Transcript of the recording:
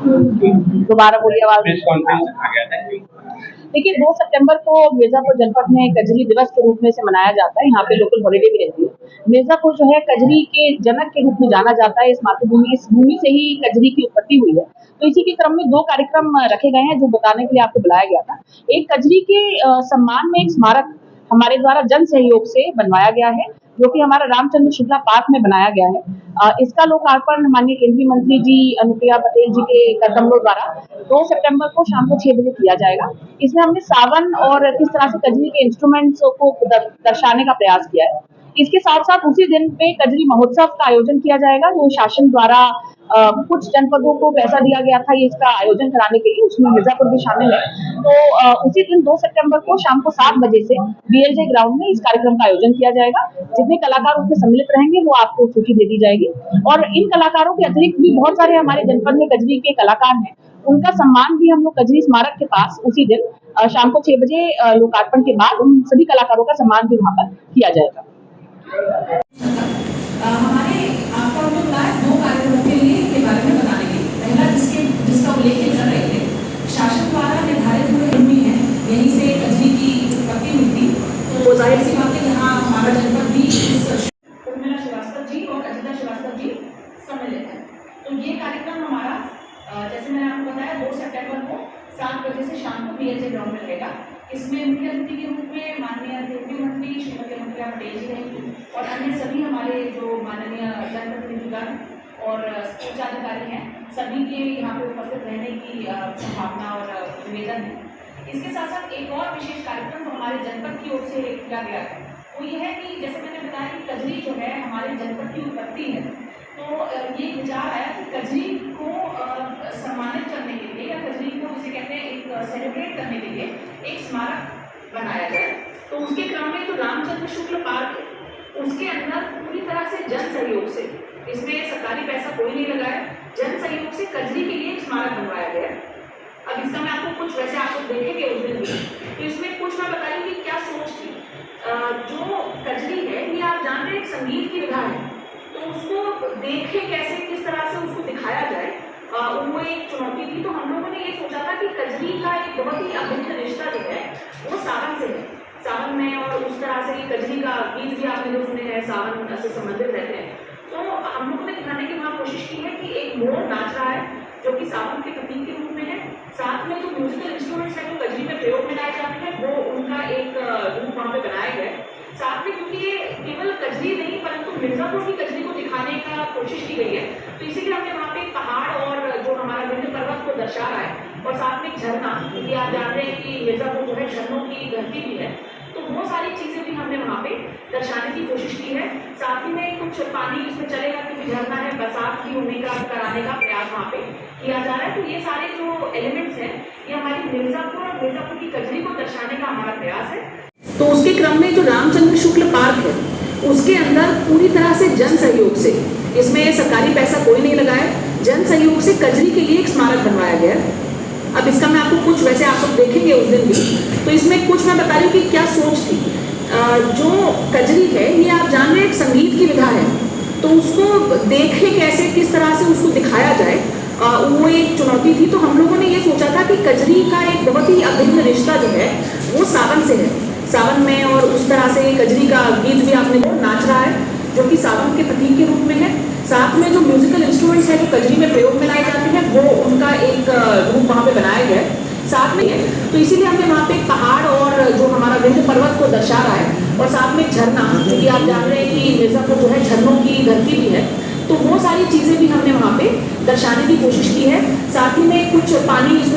दोबारा बोलिए आवाज। प्रेस कॉन्फ्रेंस रखा गया था। देखिए 2 सितंबर को मिर्जापुर जनपद में कजरी दिवस के रूप में से मनाया जाता है। यहाँ पे लोकल हॉलिडे भी रहती है। मिर्जापुर जो है कजरी के जनक के रूप में जाना जाता है। इस मातृभूमि, इस भूमि से ही कजरी की उत्पत्ति हुई है। तो इसी के क्रम में 2 कार्यक्रम रखे गए हैं जो बताने के लिए आपको बुलाया गया था। एक कजरी के सम्मान में एक स्मारक हमारे द्वारा जन सहयोग से बनवाया गया है, जो कि हमारा रामचंद्र शुक्ला पार्क में बनाया गया है। इसका लोकार्पण माननीय केंद्रीय मंत्री जी अनुप्रिया पटेल जी के कदमों द्वारा 2 सितंबर को शाम को 6 बजे किया जाएगा। इसमें हमने सावन और किस तरह से कजरी के इंस्ट्रूमेंट्स को दर्शाने का प्रयास किया है। इसके साथ साथ उसी दिन पे कजरी महोत्सव का आयोजन किया जाएगा, जो शासन द्वारा कुछ जनपदों को पैसा दिया गया था ये इसका आयोजन कराने के लिए, उसमें मिर्जापुर भी शामिल है। तो उसी दिन 2 सितंबर को शाम को 7 बजे से बीएलजे ग्राउंड में इस कार्यक्रम का आयोजन किया जाएगा। जितने कलाकार उसमें सम्मिलित रहेंगे वो आपको सूची दे दी जाएगी। और इन कलाकारों के अतिरिक्त भी बहुत सारे हमारे जनपद में कजरी के कलाकार हैं, उनका सम्मान भी हम लोग कजरी स्मारक के पास उसी दिन शाम को 6 बजे लोकार्पण के बाद उन सभी कलाकारों का सम्मान भी वहां पर किया जाएगा। हमारे आपका उद्योग लाए 2 कार्यक्रमों के लिए के बारे में बताने के लिए। पहला जिसका उल्लेख कर रहे थे, शासन द्वारा निर्धारित हुई है, यहीं से कजरी की उत्पत्ति हुई थी। तो जाहिर सी बात है यहाँ हमारा जनपद भी उर्मिला श्रीवास्तव जी और अजिता श्रीवास्तव जी सम्मिलित है। तो ये कार्यक्रम हमारा जैसे मैंने आपको बताया 2 सितंबर को 7 बजे से शाम को बीएलजे ग्राउंड में रहेगा। इसमें मुख्य अतिथि के रूप में माननीय केंद्रीय मंत्री श्रीमती अनुप्रिया पटेल जी रहेंगी और अन्य सभी हमारे जो माननीय जनप्रतिनिधिगण और उच्च अधिकारी हैं, सभी के यहाँ पे उपस्थित रहने की संभावना और निवेदन है। इसके साथ साथ एक और विशेष कार्यक्रम हमारे जनपद की ओर से किया गया है, वो ये है कि जैसे मैंने बताया कि कजरी जो है हमारे जनपद की उत्पत्ति है। तो ये विचार आया कि कजरी को सम्मानित करने के लिए या कजरी को जिसे कहते हैं एक सेलिब्रेट करने के लिए एक स्मारक बनाया जाए। तो उसके क्रम में जो रामचंद्र शुक्ल पार्क है उसके अंदर पूरी तरह से जन सहयोग से, इसमें सरकारी पैसा कोई नहीं लगाया, जन सहयोग से कजरी के लिए एक स्मारक बनवाया गया। अब इसका मैं आपको कुछ वैसे आपको देखेंगे उस दिन भी, तो इसमें कुछ मैं बताई कि क्या सोच थी। जो कजरी है ये आप जान रहे हैं एक संगीत की विधा है, तो उसको देखे कैसे किस तरह से उसको दिखाया जाए, वो एक चुनौती थी। तो हम लोगों ने ये सोचा था कि कजरी का एक बहुत ही अभिन्न रिश्ता जो है वो सावन से है, सावन में, और उस तरह से कजरी का गीत भी आपने जो सुने हैं सावन से संबंधित रहते हैं। तो हम लोगों ने दिखाने की वहाँ कोशिश की है कि एक मोर नाच रहा है जो कि सावन के प्रतीक के रूप में है, साथ में जो म्यूजिकल इंस्ट्रूमेंट्स हैं जो कजरी में प्रयोग में लाए जाते हैं वो उनका एक रूप वहाँ पे बनाया गया है। साथ में क्योंकि ये केवल कजरी नहीं परंतु मिर्जापुर की कजरी को दिखाने का कोशिश की गई है, तो इसीलिए हमने वहाँ पे पहाड़ और जो हमारा विंध्य पर्वत को दर्शा रहा है और साथ में झरना, क्योंकि आप जानते हैं कि मिर्जापुर जो है झरनों की धरती भी है, तो वो सारी चीजें भी हमने वहाँ पे दर्शाने की कोशिश की है। साथ ही में कुछ पानी इसमें चलेगा क्योंकि झरना है, बरसात भी होने का कराने का प्रयास वहाँ पे किया जा रहा है। तो ये सारे जो एलिमेंट्स हैं ये हमारी मिर्जापुर और मिर्जापुर की कजरी को दर्शाने का हमारा प्रयास है। तो उसके क्रम में जो रामचंद्र शुक्ल पार्क है उसके अंदर पूरी तरह से जन सहयोग से, इसमें सरकारी पैसा कोई नहीं लगाया, जन सहयोग से कजरी के लिए एक स्मारक बनवाया गया। अब इसका मैं आपको कुछ वैसे आप लोग देखेंगे उस दिन भी, तो इसमें कुछ मैं बता रही हूँ कि क्या सोच थी। जो कजरी है ये आप जान रहे हैं एक संगीत की विधा है, तो उसको देखे कैसे किस तरह से उसको दिखाया जाए, वो एक चुनौती थी। तो हम लोगों ने ये सोचा था कि कजरी का एक बहुत ही अभिन्न रिश्ता जो है वो सावन से है, सावन में, और उस तरह से कजरी का गीत भी आपने नाच रहा है जो कि सावन के प्रतीक के रूप में है। साथ में जो म्यूजिकल इंस्ट्रूमेंट्स हैं जो कजरी में प्रयोग में लाए जाते हैं वो उनका एक रूप वहाँ पे बनाया गया है साथ में है। तो इसीलिए हमने वहाँ पे पहाड़ और जो हमारा विंध्य पर्वत को दर्शा रहा है और साथ में झरना, क्योंकि आप जान रहे हैं कि मिर्जापुर जो है झरनों की धरती भी है, तो वो सारी चीज़ें भी हमने वहाँ पे दर्शाने की कोशिश की है। साथ ही में कुछ पानी